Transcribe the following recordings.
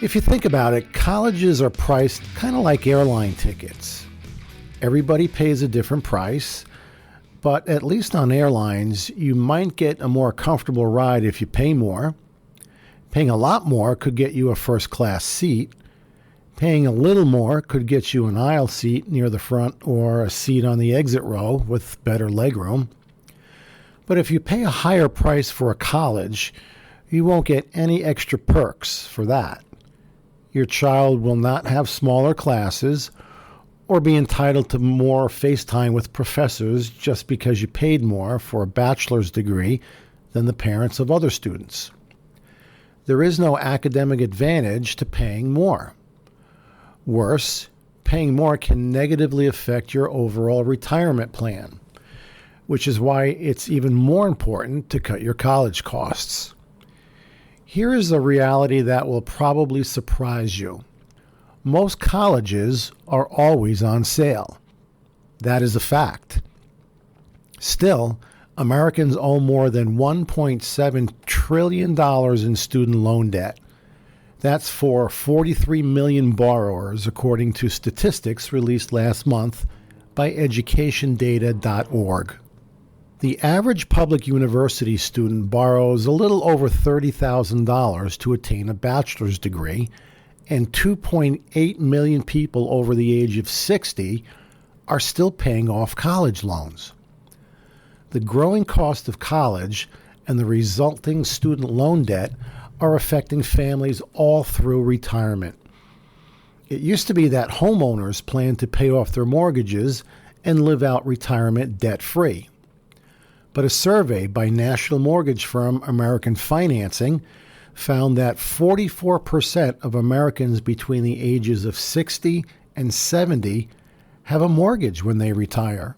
If you think about it, colleges are priced kind of like airline tickets. Everybody pays a different price, but at least on airlines, you might get a more comfortable ride if you pay more. Paying a lot more could get you a first-class seat. Paying a little more could get you an aisle seat near the front or a seat on the exit row with better legroom. But if you pay a higher price for a college, you won't get any extra perks for that. Your child will not have smaller classes or be entitled to more face time with professors just because you paid more for a bachelor's degree than the parents of other students. There is no academic advantage to paying more. Worse, paying more can negatively affect your overall retirement plan, which is why it's even more important to cut your college costs. Here is a reality that will probably surprise you. Most colleges are always on sale. That is a fact. Still, Americans owe more than $1.7 trillion in student loan debt. That's for 43 million borrowers, according to statistics released last month by educationdata.org. The average public university student borrows a little over $30,000 to attain a bachelor's degree, and 2.8 million people over the age of 60 are still paying off college loans. The growing cost of college and the resulting student loan debt are affecting families all through retirement. It used to be that homeowners planned to pay off their mortgages and live out retirement debt-free. But a survey by national mortgage firm American Financing found that 44% of Americans between the ages of 60 and 70 have a mortgage when they retire.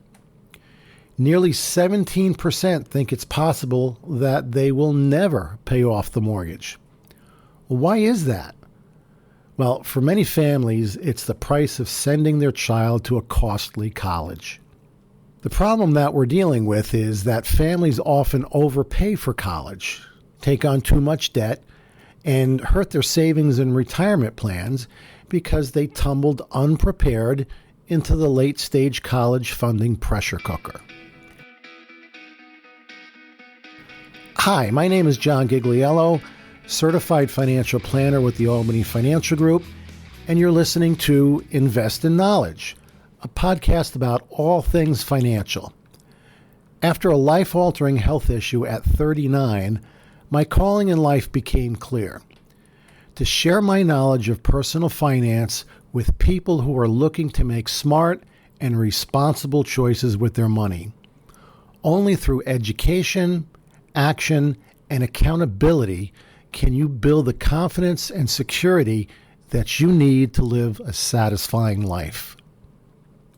Nearly 17% think it's possible that they will never pay off the mortgage. Why is that? Well, for many families, it's the price of sending their child to a costly college. The problem that we're dealing with is that families often overpay for college, take on too much debt, and hurt their savings and retirement plans because they tumbled unprepared into the late-stage college funding pressure cooker. Hi, my name is John Gigliello, certified financial planner with the Albany Financial Group, and you're listening to Invest in Knowledge, a podcast about all things financial. After a life-altering health issue at 39, my calling in life became clear: to share my knowledge of personal finance with people who are looking to make smart and responsible choices with their money. Only through education, action, and accountability can you build the confidence and security that you need to live a satisfying life.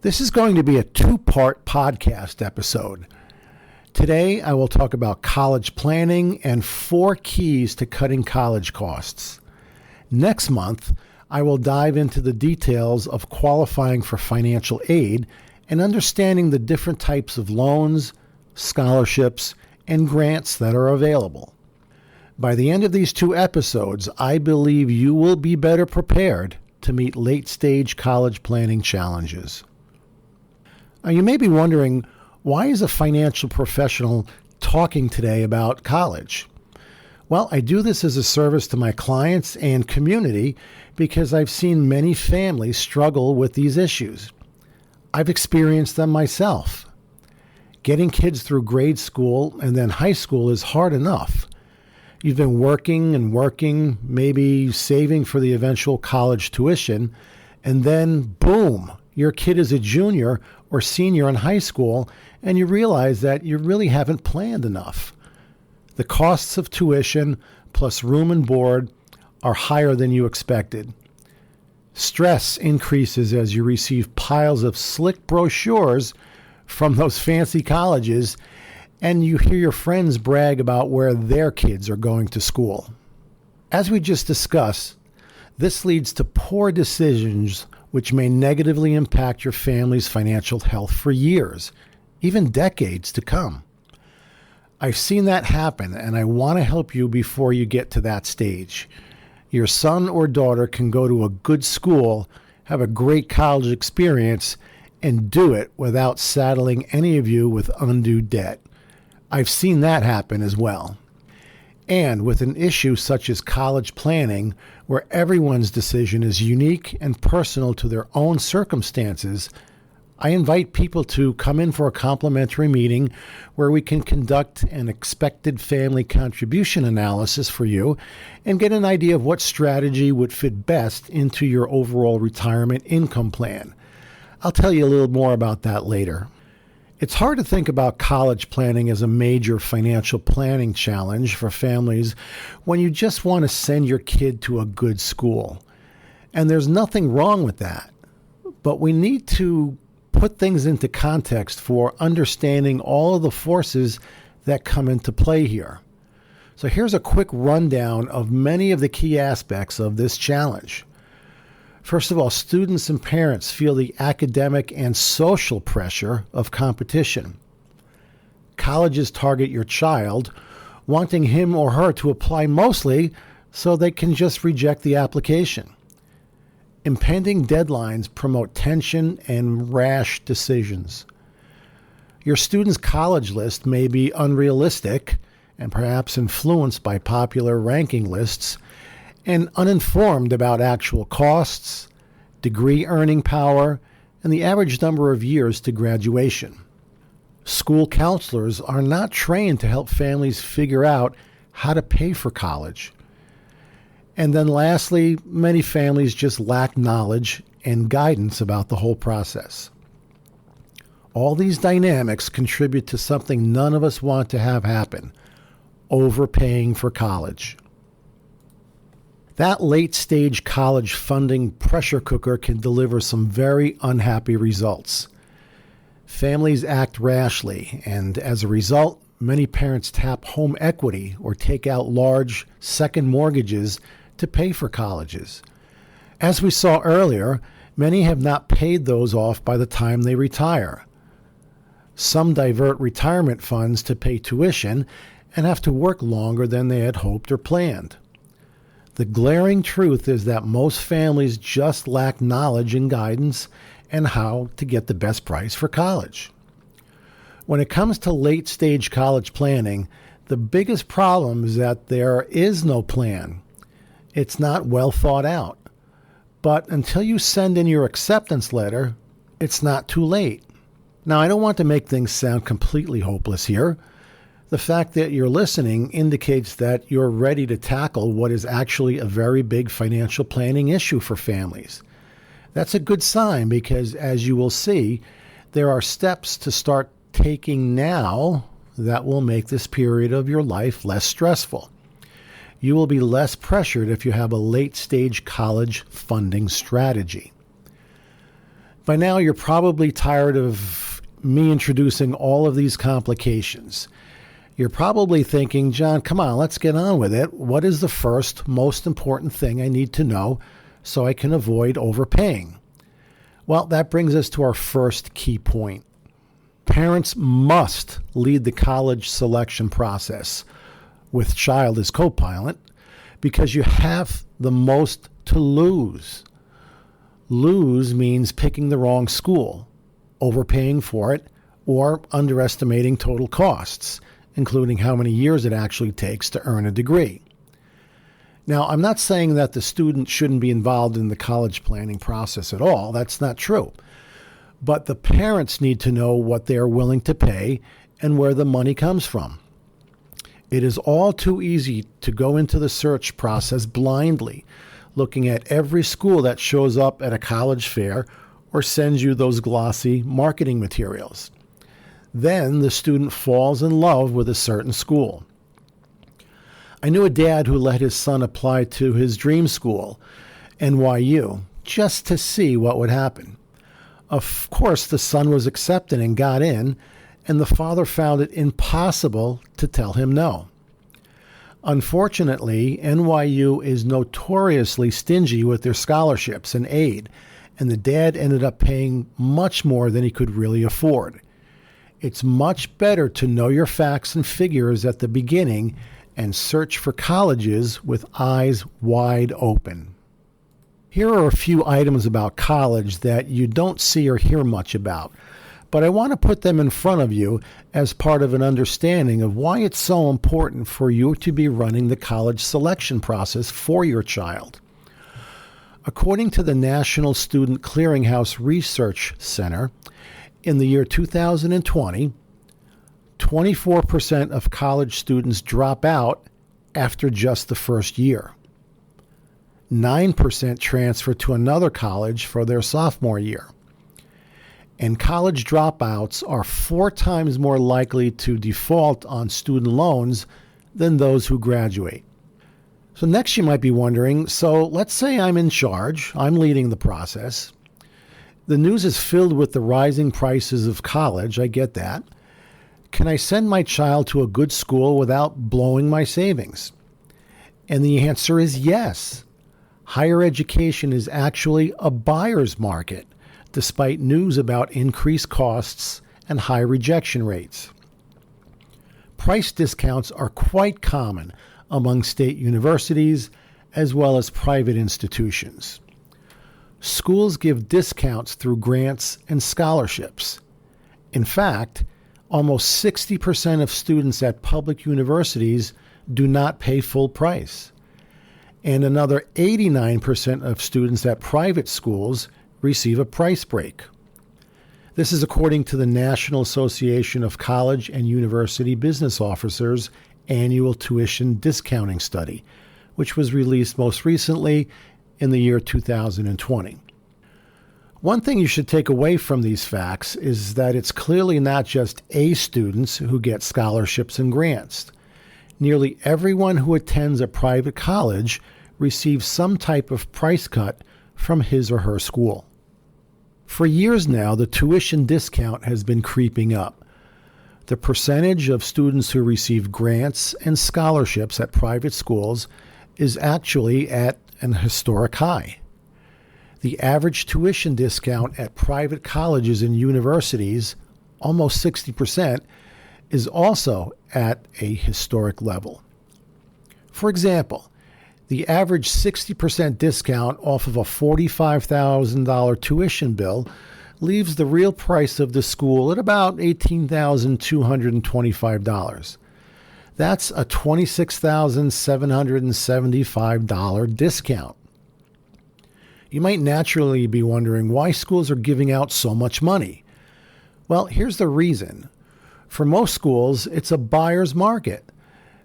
This is going to be a two-part podcast episode. Today, I will talk about college planning and 4 keys to cutting college costs. Next month, I will dive into the details of qualifying for financial aid and understanding the different types of loans, scholarships, and grants that are available. By the end of these 2 episodes, I believe you will be better prepared to meet late-stage college planning challenges. Now, you may be wondering, why is a financial professional talking today about college? Well, I do this as a service to my clients and community because I've seen many families struggle with these issues. I've experienced them myself. Getting kids through grade school and then high school is hard enough. You've been working and working, maybe saving for the eventual college tuition, and then boom, your kid is a junior or senior in high school, and you realize that you really haven't planned enough. The costs of tuition plus room and board are higher than you expected. Stress increases as you receive piles of slick brochures from those fancy colleges, and you hear your friends brag about where their kids are going to school. As we just discussed, this leads to poor decisions which may negatively impact your family's financial health for years, even decades to come. I've seen that happen, and I want to help you before you get to that stage. Your son or daughter can go to a good school, have a great college experience, and do it without saddling any of you with undue debt. I've seen that happen as well. And with an issue such as college planning, where everyone's decision is unique and personal to their own circumstances, I invite people to come in for a complimentary meeting where we can conduct an expected family contribution analysis for you and get an idea of what strategy would fit best into your overall retirement income plan. I'll tell you a little more about that later. It's hard to think about college planning as a major financial planning challenge for families when you just want to send your kid to a good school. And there's nothing wrong with that. But we need to put things into context for understanding all of the forces that come into play here. So here's a quick rundown of many of the key aspects of this challenge. First of all, students and parents feel the academic and social pressure of competition. Colleges target your child, wanting him or her to apply mostly so they can just reject the application. Impending deadlines promote tension and rash decisions. Your student's college list may be unrealistic and perhaps influenced by popular ranking lists and uninformed about actual costs, degree earning power, and the average number of years to graduation. School counselors are not trained to help families figure out how to pay for college. And then lastly, many families just lack knowledge and guidance about the whole process. All these dynamics contribute to something none of us want to have happen: overpaying for college. That late-stage college funding pressure cooker can deliver some very unhappy results. Families act rashly, and as a result, many parents tap home equity or take out large second mortgages to pay for colleges. As we saw earlier, many have not paid those off by the time they retire. Some divert retirement funds to pay tuition and have to work longer than they had hoped or planned. The glaring truth is that most families just lack knowledge and guidance and how to get the best price for college. When it comes to late-stage college planning, the biggest problem is that there is no plan. It's not well thought out. But until you send in your acceptance letter, it's not too late. Now, I don't want to make things sound completely hopeless here. The fact that you're listening indicates that you're ready to tackle what is actually a very big financial planning issue for families. That's a good sign because, as you will see, there are steps to start taking now that will make this period of your life less stressful. You will be less pressured if you have a late-stage college funding strategy. By now, you're probably tired of me introducing all of these complications. You're probably thinking, John, come on, let's get on with it. What is the first, most important thing I need to know so I can avoid overpaying? Well, that brings us to our first key point. Parents must lead the college selection process with child as co-pilot because you have the most to lose. Lose means picking the wrong school, overpaying for it, or underestimating total costs, including how many years it actually takes to earn a degree. Now, I'm not saying that the student shouldn't be involved in the college planning process at all. That's not true. But the parents need to know what they're willing to pay and where the money comes from. It is all too easy to go into the search process blindly, looking at every school that shows up at a college fair or sends you those glossy marketing materials. Then the student falls in love with a certain school. I knew a dad who let his son apply to his dream school, NYU, just to see what would happen. Of course, the son was accepted and got in, and the father found it impossible to tell him no. Unfortunately, NYU is notoriously stingy with their scholarships and aid, and the dad ended up paying much more than he could really afford. It's much better to know your facts and figures at the beginning and search for colleges with eyes wide open. Here are a few items about college that you don't see or hear much about, but I want to put them in front of you as part of an understanding of why it's so important for you to be running the college selection process for your child. According to the National Student Clearinghouse Research Center, in the year 2020, 24% of college students drop out after just the first year. 9% transfer to another college for their sophomore year. And college dropouts are 4 times more likely to default on student loans than those who graduate. So next you might be wondering, so let's say I'm in charge, I'm leading the process. The news is filled with the rising prices of college, I get that. Can I send my child to a good school without blowing my savings? And the answer is yes. Higher education is actually a buyer's market, despite news about increased costs and high rejection rates. Price discounts are quite common among state universities as well as private institutions. Schools give discounts through grants and scholarships. In fact, almost 60% of students at public universities do not pay full price. And another 89% of students at private schools receive a price break. This is according to the National Association of College and University Business Officers' annual tuition discounting study, which was released most recently in the year 2020. One thing you should take away from these facts is that it's clearly not just A students who get scholarships and grants. Nearly everyone who attends a private college receives some type of price cut from his or her school. For years now, the tuition discount has been creeping up. The percentage of students who receive grants and scholarships at private schools is actually at an historic high. The average tuition discount at private colleges and universities, almost 60%, is also at a historic level. For example, the average 60% discount off of a $45,000 tuition bill leaves the real price of the school at about $18,225. That's a $26,775 discount. You might naturally be wondering why schools are giving out so much money. Well, here's the reason. For most schools, it's a buyer's market.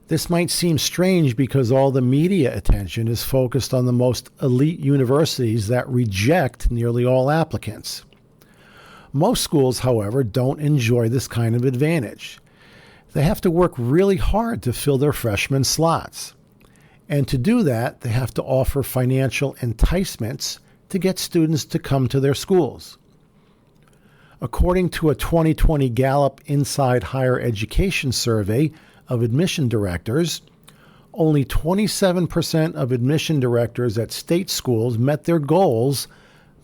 This might seem strange because all the media attention is focused on the most elite universities that reject nearly all applicants. Most schools, however, don't enjoy this kind of advantage. They have to work really hard to fill their freshman slots. And to do that, they have to offer financial enticements to get students to come to their schools. According to a 2020 Gallup Inside Higher Education survey of admission directors, only 27% of admission directors at state schools met their goals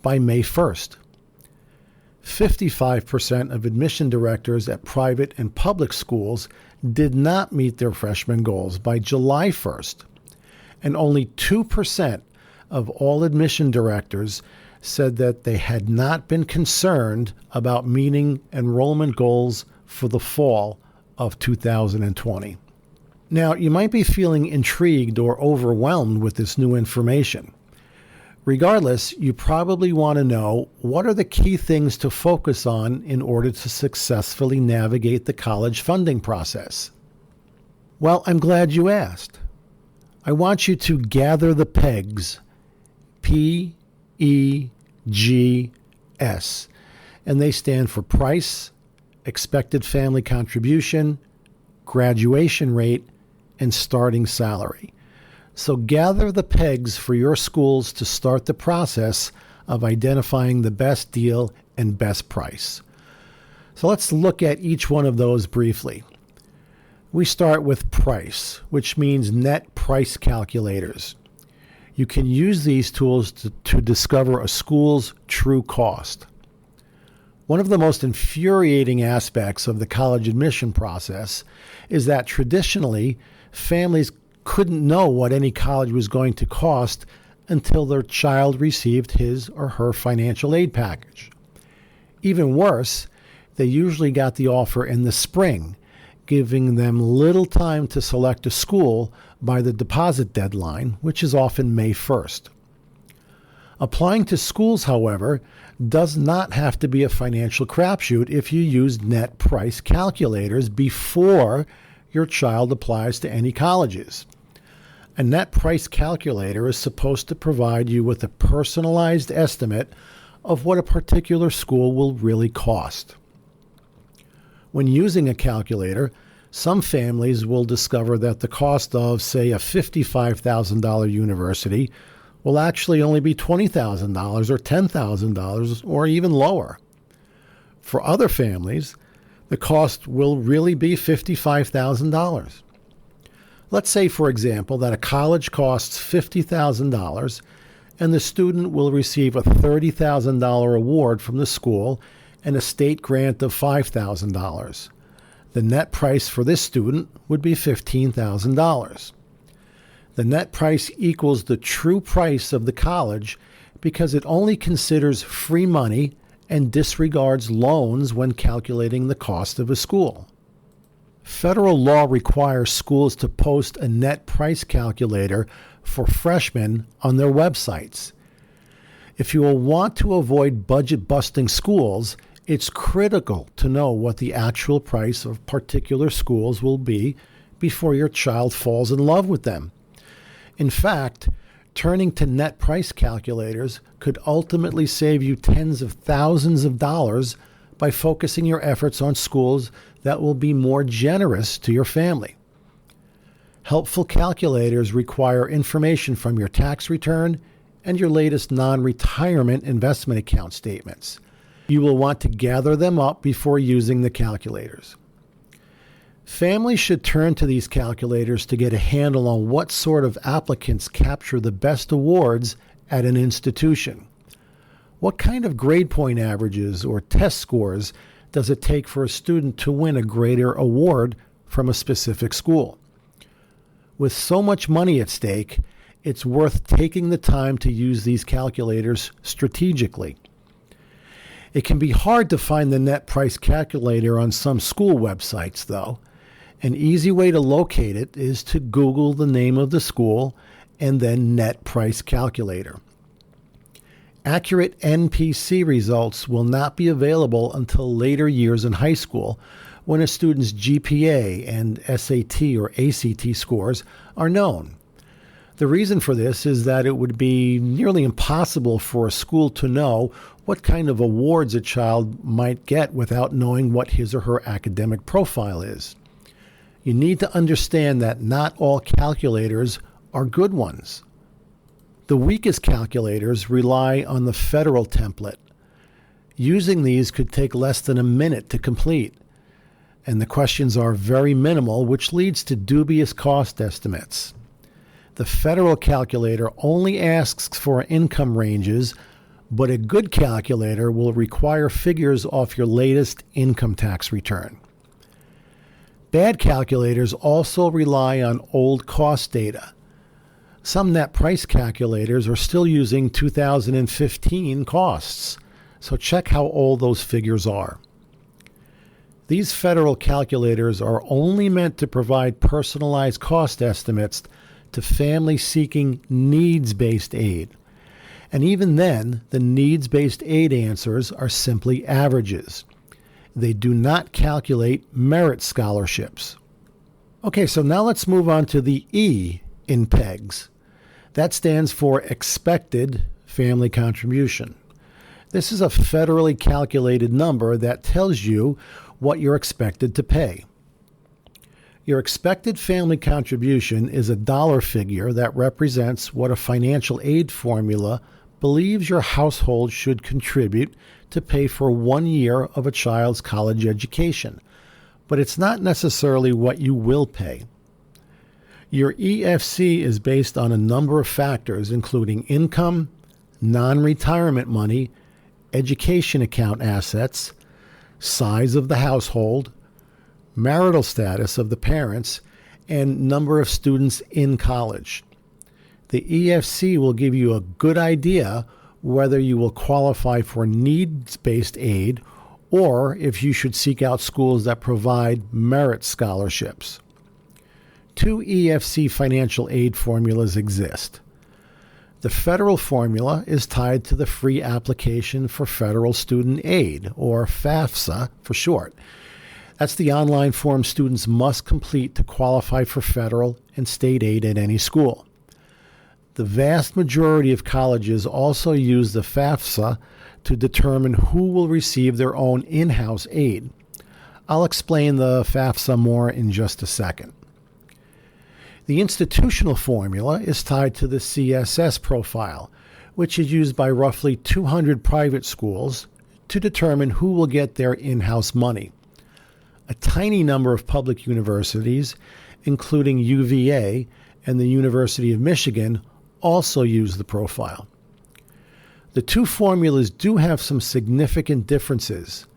by May 1st. 55% of admission directors at private and public schools did not meet their freshman goals by July 1st. And only 2% of all admission directors said that they had not been concerned about meeting enrollment goals for the fall of 2020. Now, you might be feeling intrigued or overwhelmed with this new information. Regardless, you probably want to know what are the key things to focus on in order to successfully navigate the college funding process. Well, I'm glad you asked. I want you to gather the pegs, PEGS, and they stand for price, expected family contribution, graduation rate, and starting salary. So gather the pegs for your schools to start the process of identifying the best deal and best price. So let's look at each one of those briefly. We start with price, which means net price calculators. You can use these tools to discover a school's true cost. One of the most infuriating aspects of the college admission process is that traditionally, families couldn't know what any college was going to cost until their child received his or her financial aid package. Even worse, they usually got the offer in the spring, giving them little time to select a school by the deposit deadline, which is often May 1st. Applying to schools, however, does not have to be a financial crapshoot if you use net price calculators before your child applies to any colleges. A net price calculator is supposed to provide you with a personalized estimate of what a particular school will really cost. When using a calculator, some families will discover that the cost of, say, a $55,000 university will actually only be $20,000 or $10,000 or even lower. For other families, the cost will really be $55,000. Let's say, for example, that a college costs $50,000 and the student will receive a $30,000 award from the school and a state grant of $5,000. The net price for this student would be $15,000. The net price equals the true price of the college because it only considers free money and disregards loans when calculating the cost of a school. Federal law requires schools to post a net price calculator for freshmen on their websites. If you will want to avoid budget-busting schools, it's critical to know what the actual price of particular schools will be before your child falls in love with them. In fact, turning to net price calculators could ultimately save you tens of thousands of dollars by focusing your efforts on schools that will be more generous to your family. Helpful calculators require information from your tax return and your latest non-retirement investment account statements. You will want to gather them up before using the calculators. Families should turn to these calculators to get a handle on what sort of applicants capture the best awards at an institution. What kind of grade point averages or test scores does it take for a student to win a greater award from a specific school? With so much money at stake, it's worth taking the time to use these calculators strategically. It can be hard to find the net price calculator on some school websites, though. An easy way to locate it is to Google the name of the school and then net price calculator. Accurate NPC results will not be available until later years in high school when a student's GPA and SAT or ACT scores are known. The reason for this is that it would be nearly impossible for a school to know what kind of awards a child might get without knowing what his or her academic profile is. You need to understand that not all calculators are good ones. The weakest calculators rely on the federal template. Using these could take less than a minute to complete, and the questions are very minimal, which leads to dubious cost estimates. The federal calculator only asks for income ranges, but a good calculator will require figures off your latest income tax return. Bad calculators also rely on old cost data. Some net price calculators are still using 2015 costs, so check how old those figures are. These federal calculators are only meant to provide personalized cost estimates to families seeking needs-based aid. And even then, the needs-based aid answers are simply averages. They do not calculate merit scholarships. Okay, so now let's move on to the E in PEGS. That stands for Expected Family Contribution. This is a federally calculated number that tells you what you're expected to pay. Your expected family contribution is a dollar figure that represents what a financial aid formula believes your household should contribute to pay for 1 year of a child's college education, but it's not necessarily what you will pay. Your EFC is based on a number of factors, including income, non-retirement money, education account assets, size of the household, marital status of the parents, and number of students in college. The EFC will give you a good idea whether you will qualify for needs-based aid or if you should seek out schools that provide merit scholarships. 2 EFC financial aid formulas exist. The federal formula is tied to the free application for federal student aid, or FAFSA for short. That's the online form students must complete to qualify for federal and state aid at any school. The vast majority of colleges also use the FAFSA to determine who will receive their own in-house aid. I'll explain the FAFSA more in just a second. The institutional formula is tied to the CSS profile, which is used by roughly 200 private schools to determine who will get their in-house money. A tiny number of public universities, including UVA and the University of Michigan, also use the profile. The 2 formulas do have some significant differences.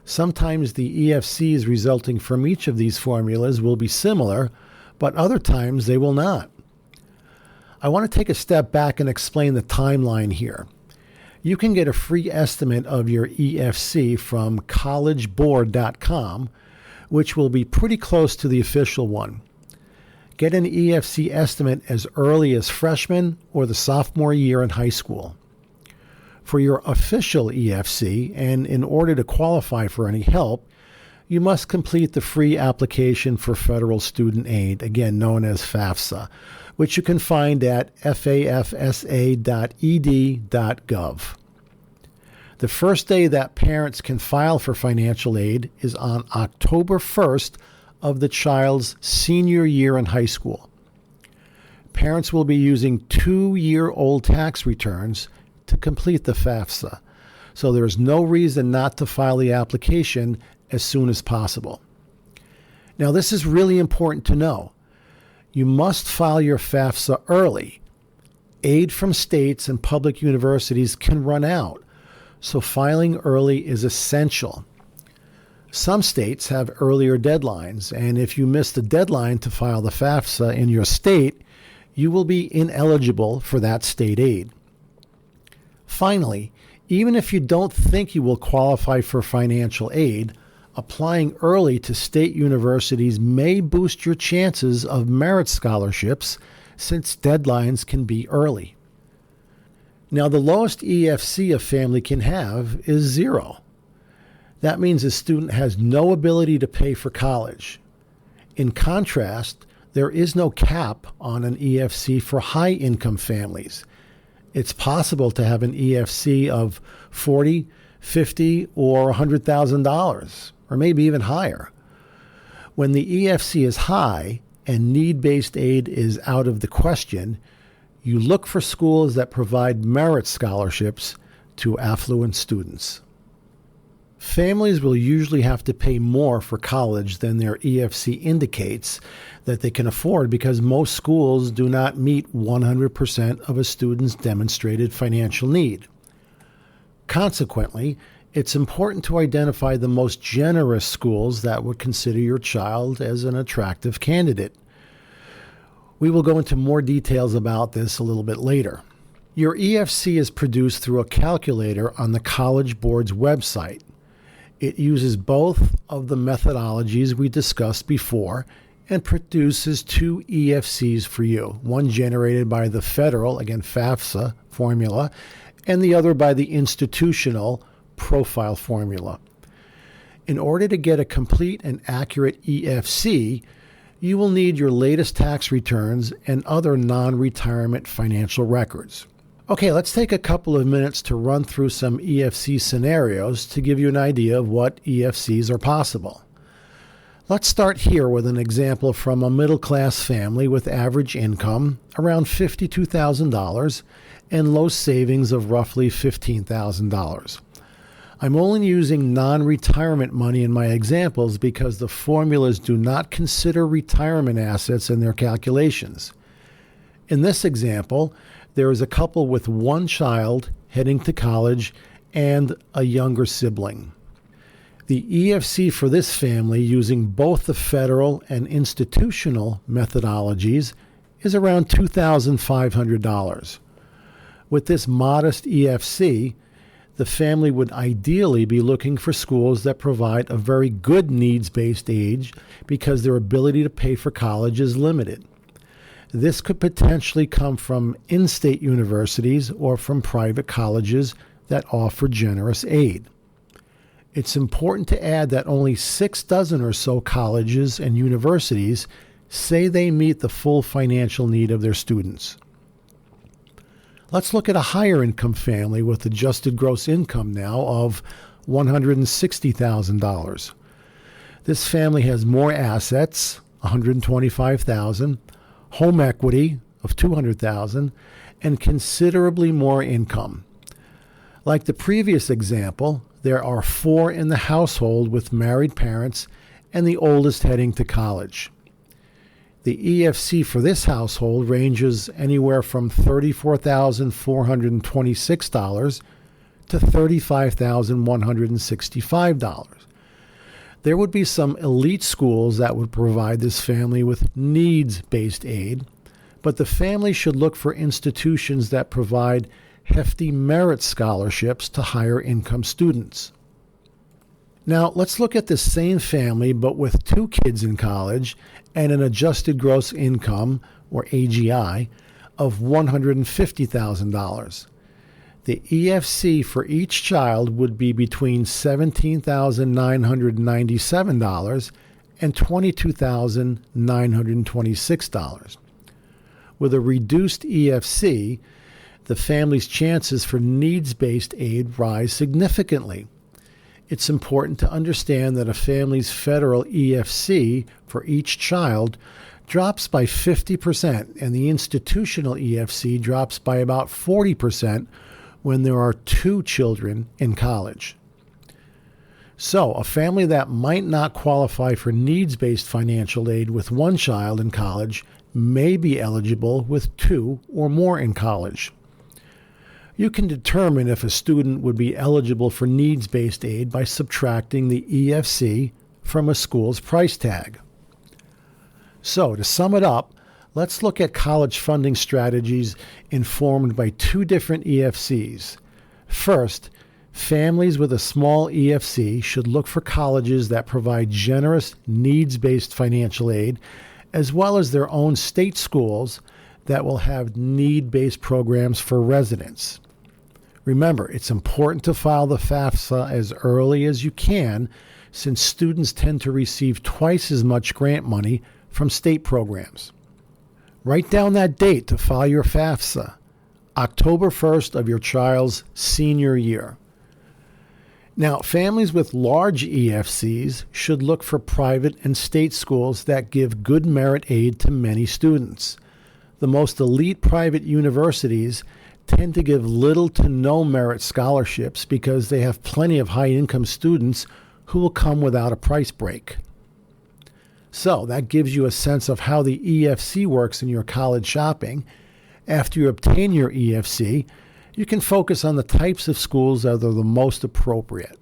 Sometimes the EFCs resulting from each of these formulas will be similar, but other times they will not. I want to take a step back and explain the timeline here. You can get a free estimate of your EFC from collegeboard.com, which will be pretty close to the official one. Get an EFC estimate as early as freshman or the sophomore year in high school. For your official EFC, and in order to qualify for any help, you must complete the free application for federal student aid, again known as FAFSA, which you can find at fafsa.ed.gov. The first day that parents can file for financial aid is on October 1st of the child's senior year in high school. Parents will be using 2-year-old tax returns to complete the FAFSA, so there is no reason not to file the application as soon as possible. Now, this is really important to know. You must file your FAFSA early. Aid from states and public universities can run out, so filing early is essential. Some states have earlier deadlines, and if you miss the deadline to file the FAFSA in your state, you will be ineligible for that state aid. Finally, even if you don't think you will qualify for financial aid, applying early to state universities may boost your chances of merit scholarships since deadlines can be early. Now, the lowest EFC a family can have is 0. That means a student has no ability to pay for college. In contrast, there is no cap on an EFC for high-income families. It's possible to have an EFC of $40,000, $50,000, or $100,000, or maybe even higher. When the EFC is high and need-based aid is out of the question, you look for schools that provide merit scholarships to affluent students. Families will usually have to pay more for college than their EFC indicates that they can afford because most schools do not meet 100% of a student's demonstrated financial need. Consequently, it's important to identify the most generous schools that would consider your child as an attractive candidate. We will go into more details about this a little bit later. Your EFC is produced through a calculator on the College Board's website. It uses both of the methodologies we discussed before and produces 2 EFCs for you, one generated by the federal, again FAFSA, formula, and the other by the institutional profile formula. In order to get a complete and accurate EFC, you will need your latest tax returns and other non-retirement financial records. Okay, let's take a couple of minutes to run through some EFC scenarios to give you an idea of what EFCs are possible. Let's start here with an example from a middle-class family with average income around $52,000 and low savings of roughly $15,000. I'm only using non-retirement money in my examples because the formulas do not consider retirement assets in their calculations. In this example, there is a couple with one child heading to college and a younger sibling. The EFC for this family, using both the federal and institutional methodologies, is around $2,500. With this modest EFC, the family would ideally be looking for schools that provide a very good needs-based aid because their ability to pay for college is limited. This could potentially come from in-state universities or from private colleges that offer generous aid. It's important to add that only 6 dozen or so colleges and universities say they meet the full financial need of their students. Let's look at a higher income family with adjusted gross income now of $160,000. This family has more assets, $125,000, home equity of $200,000, and considerably more income. Like the previous example, there are 4 in the household with married parents and the oldest heading to college. The EFC for this household ranges anywhere from $34,426 to $35,165. There would be some elite schools that would provide this family with needs-based aid, but the family should look for institutions that provide hefty merit scholarships to higher income students. Now, let's look at the same family but with 2 kids in college and an adjusted gross income, or AGI, of $150,000. The EFC for each child would be between $17,997 and $22,926. With a reduced EFC, the family's chances for needs-based aid rise significantly. It's important to understand that a family's federal EFC for each child drops by 50%, and the institutional EFC drops by about 40% when there are 2 children in college. So, a family that might not qualify for needs-based financial aid with 1 child in college may be eligible with 2 or more in college. You can determine if a student would be eligible for needs-based aid by subtracting the EFC from a school's price tag. So, to sum it up, let's look at college funding strategies informed by 2 different EFCs. First, families with a small EFC should look for colleges that provide generous needs-based financial aid, as well as their own state schools that will have need-based programs for residents. Remember, it's important to file the FAFSA as early as you can, since students tend to receive twice as much grant money from state programs. Write down that date to file your FAFSA, October 1st of your child's senior year. Now, families with large EFCs should look for private and state schools that give good merit aid to many students. The most elite private universities tend to give little to no merit scholarships because they have plenty of high-income students who will come without a price break. So that gives you a sense of how the EFC works in your college shopping. After you obtain your EFC, you can focus on the types of schools that are the most appropriate.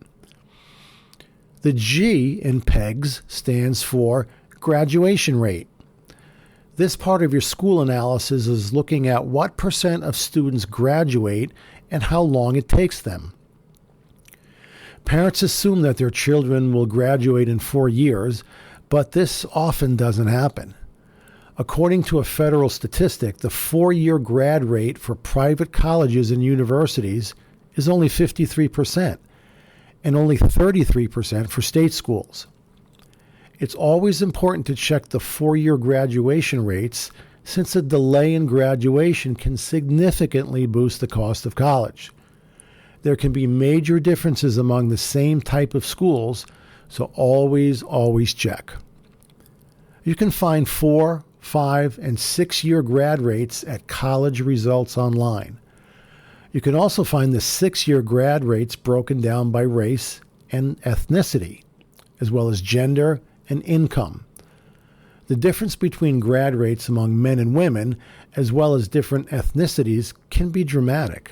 The G in PEGS stands for graduation rate. This part of your school analysis is looking at what % of students graduate and how long it takes them. Parents assume that their children will graduate in 4 years, but this often doesn't happen. According to a federal statistic, the 4-year grad rate for private colleges and universities is only 53%, and only 33% for state schools. It's always important to check the 4-year graduation rates, since a delay in graduation can significantly boost the cost of college. There can be major differences among the same type of schools, so always check. You can find 4, 5, and 6-year grad rates at College Results Online. You can also find the 6-year grad rates broken down by race and ethnicity, as well as gender and income. The difference between grad rates among men and women, as well as different ethnicities, can be dramatic.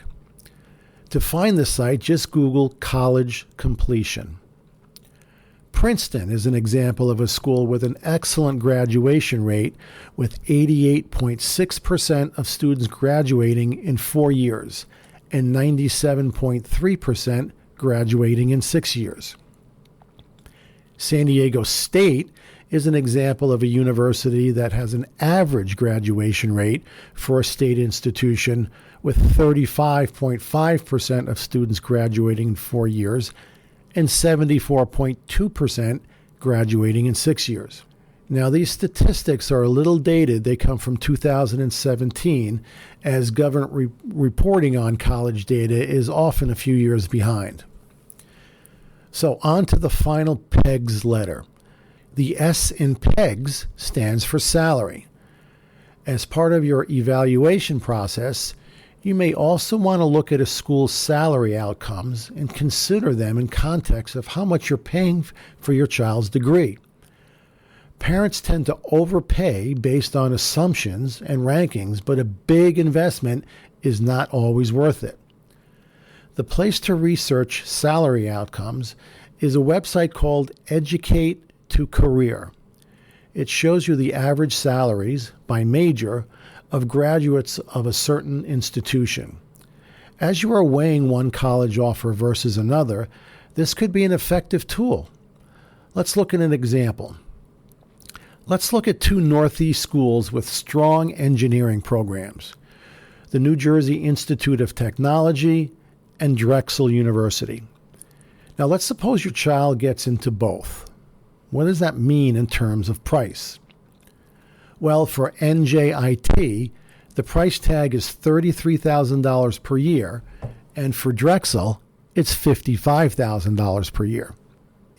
To find the site, just Google college completion. Princeton is an example of a school with an excellent graduation rate, with 88.6% of students graduating in 4 years and 97.3% graduating in 6 years. San Diego State is an example of a university that has an average graduation rate for a state institution, with 35.5% of students graduating in 4 years and 74.2% graduating in 6 years. Now, these statistics are a little dated. They come from 2017, as government reporting on college data is often a few years behind. So on to the final PEGS letter. The S in PEGS stands for salary. As part of your evaluation process, you may also want to look at a school's salary outcomes and consider them in context of how much you're paying for your child's degree. Parents tend to overpay based on assumptions and rankings, but a big investment is not always worth it. The place to research salary outcomes is a website called Educate to Career. It shows you the average salaries by major of graduates of a certain institution. As you are weighing one college offer versus another, this could be an effective tool. Let's look at an example. Let's look at two Northeast schools with strong engineering programs: the New Jersey Institute of Technology and Drexel University. Now, let's suppose your child gets into both. What does that mean in terms of price? Well, for NJIT, the price tag is $33,000 per year, and for Drexel, it's $55,000 per year.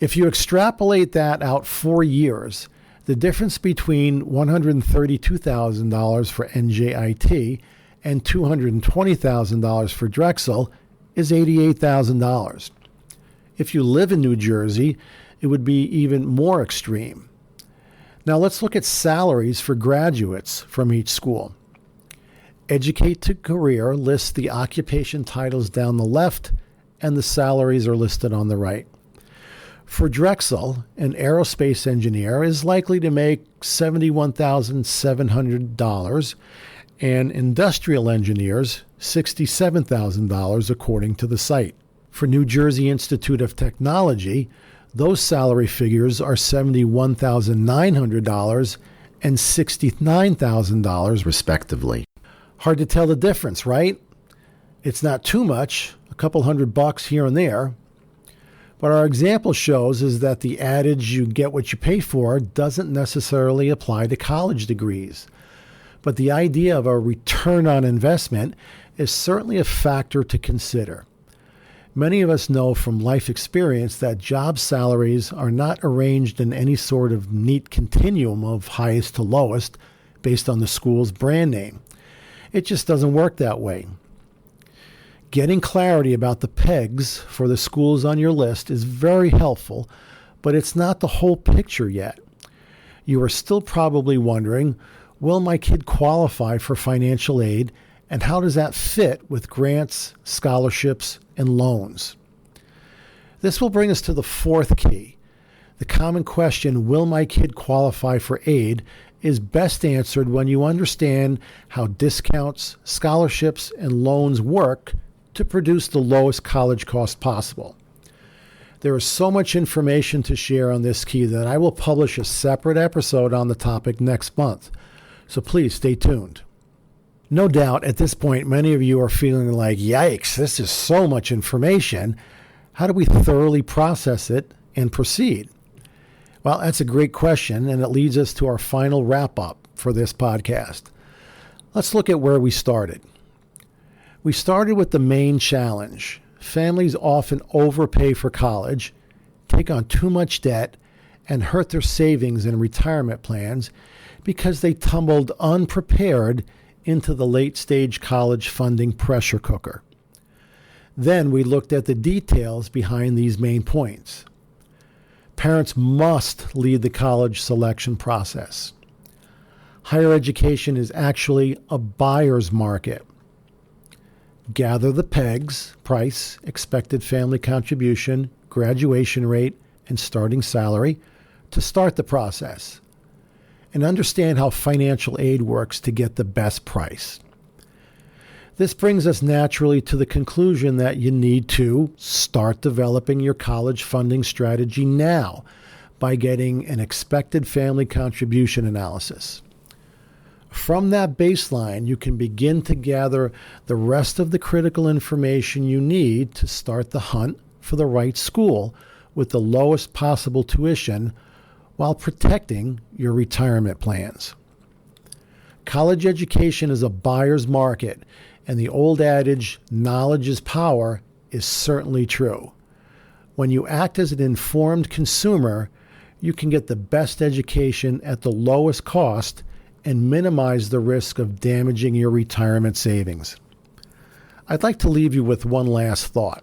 If you extrapolate that out 4 years, the difference between $132,000 for NJIT and $220,000 for Drexel is $88,000. If you live in New Jersey, it would be even more extreme. Now let's look at salaries for graduates from each school. Educate to Career lists the occupation titles down the left, and the salaries are listed on the right. For Drexel, an aerospace engineer is likely to make $71,700, and industrial engineers $67,000 according to the site. For New Jersey Institute of Technology, those salary figures are $71,900 and $69,000 respectively. Hard to tell the difference, right? It's not too much, a couple $100 here and there. But our example shows is that the adage, you get what you pay for, doesn't necessarily apply to college degrees. But the idea of a return on investment is certainly a factor to consider. Many of us know from life experience that job salaries are not arranged in any sort of neat continuum of highest to lowest based on the school's brand name. It just doesn't work that way. Getting clarity about the pegs for the schools on your list is very helpful, but it's not the whole picture yet. You are still probably wondering, will my kid qualify for financial aid, and how does that fit with grants, scholarships, and loans? This will bring us to the fourth key. The common question, will my kid qualify for aid, is best answered when you understand how discounts, scholarships, and loans work to produce the lowest college cost possible. There is so much information to share on this key that I will publish a separate episode on the topic next month, so please stay tuned. No doubt at this point, many of you are feeling like, yikes, this is so much information. How do we thoroughly process it and proceed? Well, that's a great question, and it leads us to our final wrap-up for this podcast. Let's look at where we started. We started with the main challenge. Families often overpay for college, take on too much debt, and hurt their savings and retirement plans because they tumbled unprepared into the late-stage college funding pressure cooker. Then we looked at the details behind these main points. Parents must lead the college selection process. Higher education is actually a buyer's market. Gather the pegs, price, expected family contribution, graduation rate, and starting salary to start the process. And understand how financial aid works to get the best price. This brings us naturally to the conclusion that you need to start developing your college funding strategy now by getting an expected family contribution analysis. From that baseline, you can begin to gather the rest of the critical information you need to start the hunt for the right school with the lowest possible tuition while protecting your retirement plans. College education is a buyer's market, and the old adage, knowledge is power, is certainly true. When you act as an informed consumer, you can get the best education at the lowest cost and minimize the risk of damaging your retirement savings. I'd like to leave you with one last thought.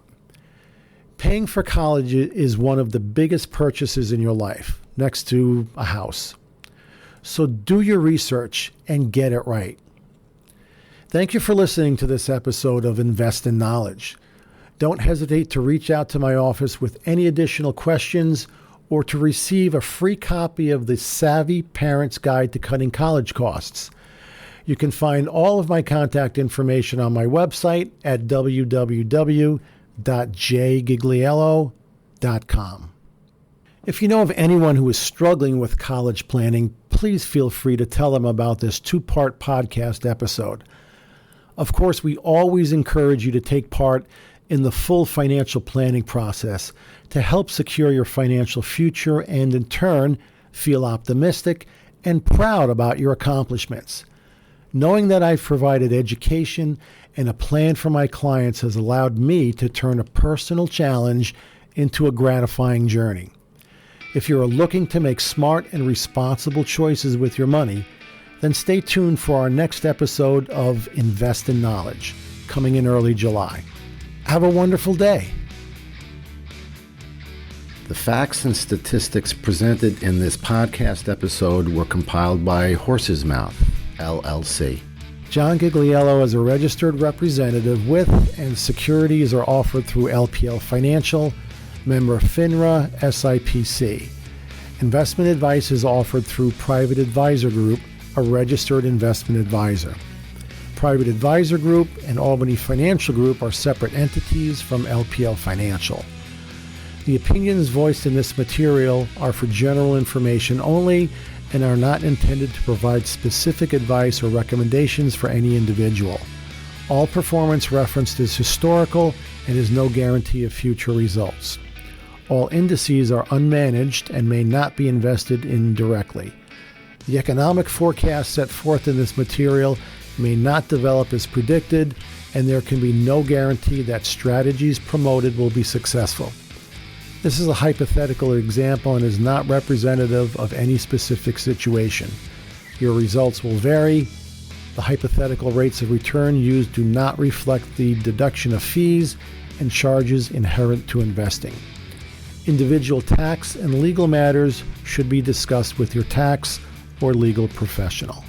Paying for college is one of the biggest purchases in your life, next to a house. So do your research and get it right. Thank you for listening to this episode of Invest in Knowledge. Don't hesitate to reach out to my office with any additional questions or to receive a free copy of the Savvy Parent's Guide to Cutting College Costs. You can find all of my contact information on my website at www.jgigliello.com. If you know of anyone who is struggling with college planning, please feel free to tell them about this 2-part podcast episode. Of course, we always encourage you to take part in the full financial planning process to help secure your financial future and, in turn, feel optimistic and proud about your accomplishments. Knowing that I've provided education and a plan for my clients has allowed me to turn a personal challenge into a gratifying journey. If you're looking to make smart and responsible choices with your money, then stay tuned for our next episode of Invest in Knowledge, coming in early July. Have a wonderful day. The facts and statistics presented in this podcast episode were compiled by Horse's Mouth, LLC. John Gigliello is a registered representative with, and securities are offered through LPL Financial, member FINRA, SIPC. Investment advice is offered through Private Advisor Group, a registered investment advisor. Private Advisor Group and Albany Financial Group are separate entities from LPL Financial. The opinions voiced in this material are for general information only and are not intended to provide specific advice or recommendations for any individual. All performance referenced is historical and is no guarantee of future results. All indices are unmanaged and may not be invested in directly. The economic forecast set forth in this material may not develop as predicted, and there can be no guarantee that strategies promoted will be successful. This is a hypothetical example and is not representative of any specific situation. Your results will vary. The hypothetical rates of return used do not reflect the deduction of fees and charges inherent to investing. Individual tax and legal matters should be discussed with your tax or legal professional.